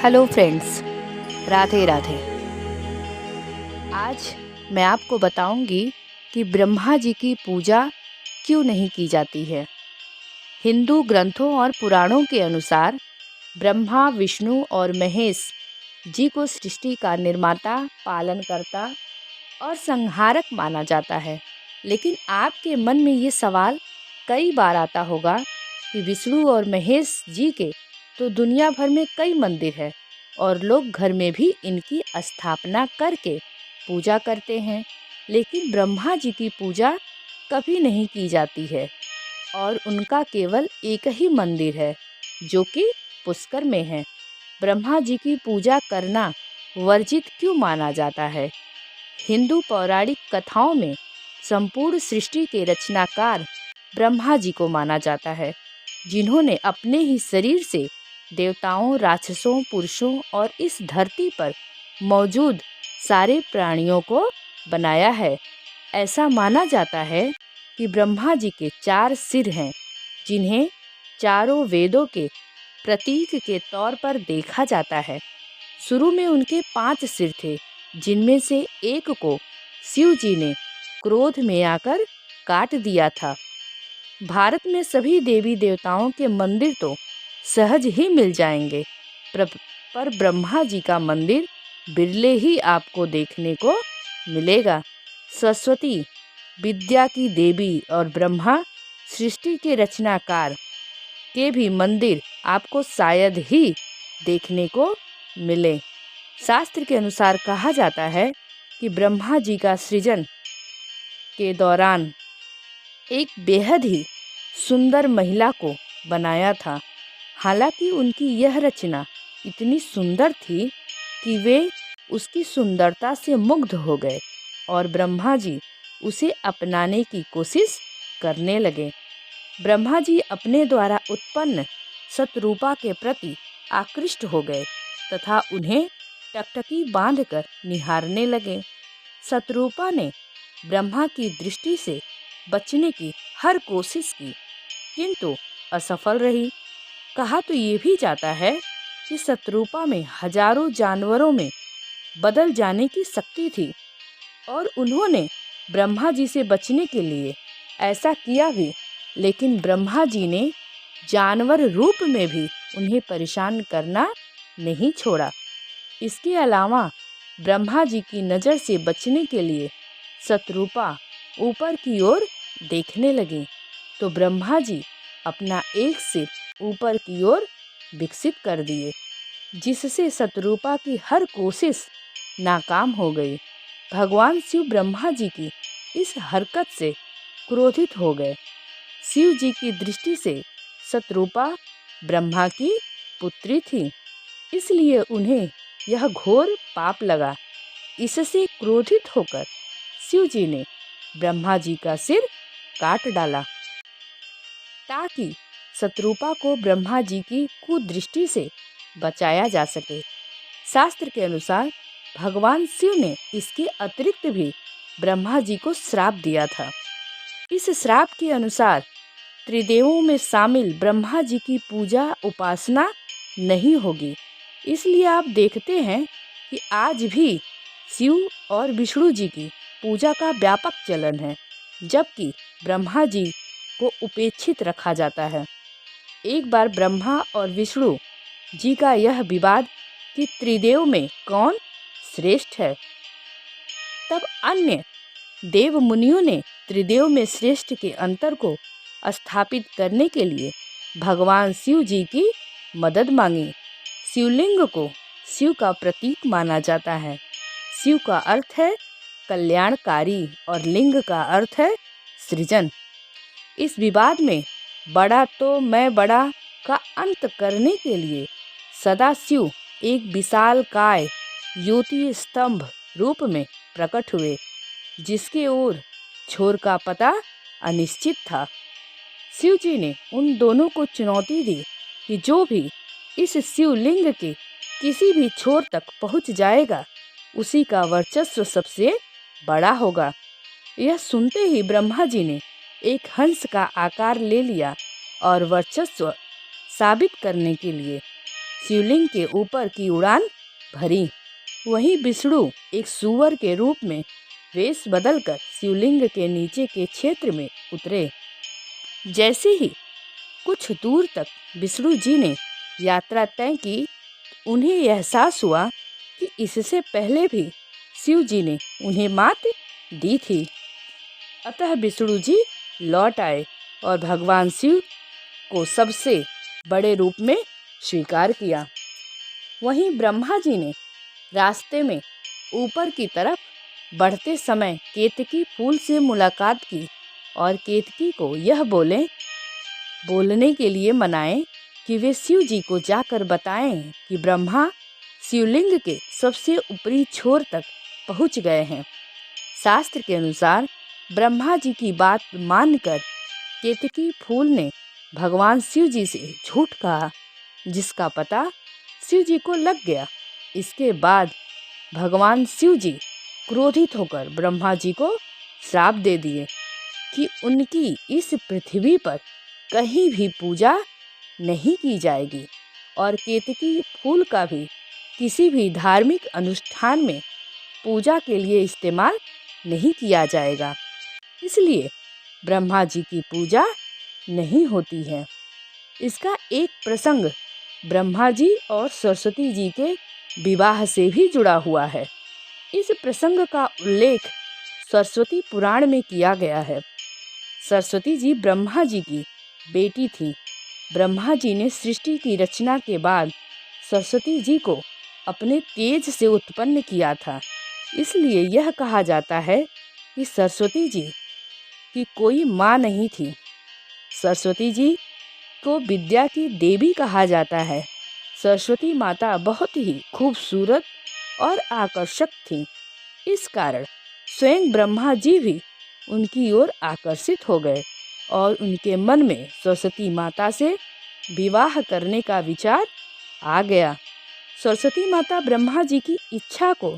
Hello friends, Radhe Radhe. आज मैं आपको बताऊंगी कि ब्रह्मा जी की पूजा क्यों नहीं की जाती है। हिंदू ग्रंथों और पुराणों के अनुसार ब्रह्मा, विष्णु और महेश जी को सृष्टि का निर्माता, पालनकर्ता और संहारक माना जाता है। लेकिन आपके मन में ये सवाल कई बार आता होगा कि विष्णु और महेश जी के तो दुनिया भर में कई मंदिर है और लोग घर में भी इनकी स्थापना करके पूजा करते हैं, लेकिन ब्रह्मा जी की पूजा कभी नहीं की जाती है और उनका केवल एक ही मंदिर है जो कि पुष्कर में है। ब्रह्मा जी की पूजा करना वर्जित क्यों माना जाता है? हिंदू पौराणिक कथाओं में संपूर्ण सृष्टि के रचनाकार ब्रह्मा जी को माना जाता है, जिन्होंने अपने ही शरीर से देवताओं, राक्षसों, पुरुषों और इस धरती पर मौजूद सारे प्राणियों को बनाया है। ऐसा माना जाता है कि ब्रह्मा जी के 4 सिर हैं, जिन्हें चारों वेदों के प्रतीक के तौर पर देखा जाता है। शुरू में उनके 5 सिर थे, जिनमें से एक को शिव जी ने क्रोध में आकर काट दिया था। भारत में सभी देवी देवताओं के मंदिर तो सहज ही मिल जाएंगे, पर ब्रह्मा जी का मंदिर बिरले ही आपको देखने को मिलेगा। सरस्वती विद्या की देवी और ब्रह्मा सृष्टि के रचनाकार के भी मंदिर आपको शायद ही देखने को मिले। शास्त्र के अनुसार कहा जाता है कि ब्रह्मा जी का सृजन के दौरान एक बेहद ही सुंदर महिला को बनाया था। हालांकि उनकी यह रचना इतनी सुंदर थी कि वे उसकी सुंदरता से मुग्ध हो गए और ब्रह्मा जी उसे अपनाने की कोशिश करने लगे। ब्रह्मा जी अपने द्वारा उत्पन्न शतरूपा के प्रति आकृष्ट हो गए तथा उन्हें टकटकी बांधकर निहारने लगे। शतरूपा ने ब्रह्मा की दृष्टि से बचने की हर कोशिश की, किंतु असफल रही। कहा तो ये भी जाता है कि शतरूपा में हजारों जानवरों में बदल जाने की शक्ति थी और उन्होंने ब्रह्मा जी से बचने के लिए ऐसा किया भी, लेकिन ब्रह्मा जी ने जानवर रूप में भी उन्हें परेशान करना नहीं छोड़ा। इसके अलावा ब्रह्मा जी की नज़र से बचने के लिए शतरूपा ऊपर की ओर देखने लगी, तो ब्रह्मा जी अपना एक सिर ऊपर की ओर विकसित कर दिए, जिससे शतरूपा की हर कोशिश नाकाम हो गई। भगवान शिव ब्रह्मा जी की इस हरकत से क्रोधित हो गए। शिव जी की दृष्टि से शतरूपा ब्रह्मा की पुत्री थी, इसलिए उन्हें यह घोर पाप लगा। इससे क्रोधित होकर शिव जी ने ब्रह्मा जी का सिर काट डाला ताकि शतरूपा को ब्रह्मा जी की कुदृष्टि से बचाया जा सके। शास्त्र के अनुसार भगवान शिव ने इसके अतिरिक्त भी ब्रह्मा जी को श्राप दिया था। इस श्राप के अनुसार त्रिदेवों में शामिल ब्रह्मा जी की पूजा उपासना नहीं होगी। इसलिए आप देखते हैं कि आज भी शिव और विष्णु जी की पूजा का व्यापक चलन है, जबकि ब्रह्मा जी को उपेक्षित रखा जाता है। एक बार ब्रह्मा और विष्णु जी का यह विवाद कि त्रिदेव में कौन श्रेष्ठ है, तब अन्य देव मुनियों ने त्रिदेव में श्रेष्ठ के अंतर को स्थापित करने के लिए भगवान शिव जी की मदद मांगी। शिवलिंग को शिव का प्रतीक माना जाता है। शिव का अर्थ है कल्याणकारी और लिंग का अर्थ है सृजन। इस विवाद में बड़ा तो मैं बड़ा का अंत करने के लिए सदाशिव एक विशाल काय ज्योति स्तंभ रूप में प्रकट हुए, जिसके ओर छोर का पता अनिश्चित था। शिव जी ने उन दोनों को चुनौती दी कि जो भी इस शिवलिंग के किसी भी छोर तक पहुंच जाएगा, उसी का वर्चस्व सबसे बड़ा होगा। यह सुनते ही ब्रह्मा जी ने एक हंस का आकार ले लिया और वर्चस्व साबित करने के लिए शिवलिंग के ऊपर की उड़ान भरी। वहीं विष्णु एक सूअर के रूप में वेश बदलकर शिवलिंग के नीचे के क्षेत्र में उतरे। जैसे ही कुछ दूर तक विष्णु जी ने यात्रा तय की, उन्हें एहसास हुआ कि इससे पहले भी शिव जी ने उन्हें मात दी थी। अतः विष्णु जी लौट आए और भगवान शिव को सबसे बड़े रूप में स्वीकार किया। वहीं ब्रह्मा जी ने रास्ते में ऊपर की तरफ बढ़ते समय केतकी फूल से मुलाकात की और केतकी को यह बोलने के लिए मनाए कि वे शिव जी को जाकर बताएं कि ब्रह्मा शिवलिंग के सबसे ऊपरी छोर तक पहुंच गए हैं। शास्त्र के अनुसार ब्रह्मा जी की बात मानकर केतकी फूल ने भगवान शिव जी से झूठ कहा, जिसका पता शिव जी को लग गया। इसके बाद भगवान शिव जी क्रोधित होकर ब्रह्मा जी को श्राप दे दिए कि उनकी इस पृथ्वी पर कहीं भी पूजा नहीं की जाएगी और केतकी फूल का भी किसी भी धार्मिक अनुष्ठान में पूजा के लिए इस्तेमाल नहीं किया जाएगा। इसलिए ब्रह्मा जी की पूजा नहीं होती है। इसका एक प्रसंग ब्रह्मा जी और सरस्वती जी के विवाह से भी जुड़ा हुआ है। इस प्रसंग का उल्लेख सरस्वती पुराण में किया गया है। सरस्वती जी ब्रह्मा जी की बेटी थी। ब्रह्मा जी ने सृष्टि की रचना के बाद सरस्वती जी को अपने तेज से उत्पन्न किया था। इसलिए यह कहा जाता है कि सरस्वती जी की कोई माँ नहीं थी। सरस्वती जी को विद्या की देवी कहा जाता है। सरस्वती माता बहुत ही खूबसूरत और आकर्षक थी। इस कारण स्वयं ब्रह्मा जी भी उनकी ओर आकर्षित हो गए और उनके मन में सरस्वती माता से विवाह करने का विचार आ गया। सरस्वती माता ब्रह्मा जी की इच्छा को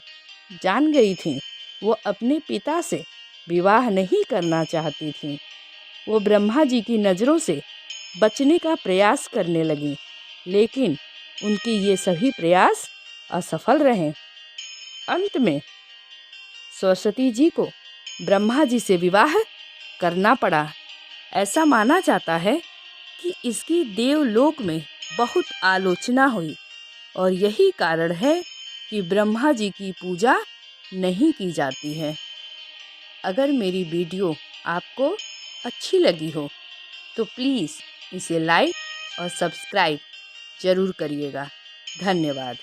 जान गई थी। वो अपने पिता से विवाह नहीं करना चाहती थी। वो ब्रह्मा जी की नज़रों से बचने का प्रयास करने लगी, लेकिन उनके ये सभी प्रयास असफल रहे। अंत में सरस्वती जी को ब्रह्मा जी से विवाह करना पड़ा। ऐसा माना जाता है कि इसकी देवलोक में बहुत आलोचना हुई और यही कारण है कि ब्रह्मा जी की पूजा नहीं की जाती है। अगर मेरी वीडियो आपको अच्छी लगी हो तो प्लीज़ इसे लाइक और सब्सक्राइब ज़रूर करिएगा। धन्यवाद।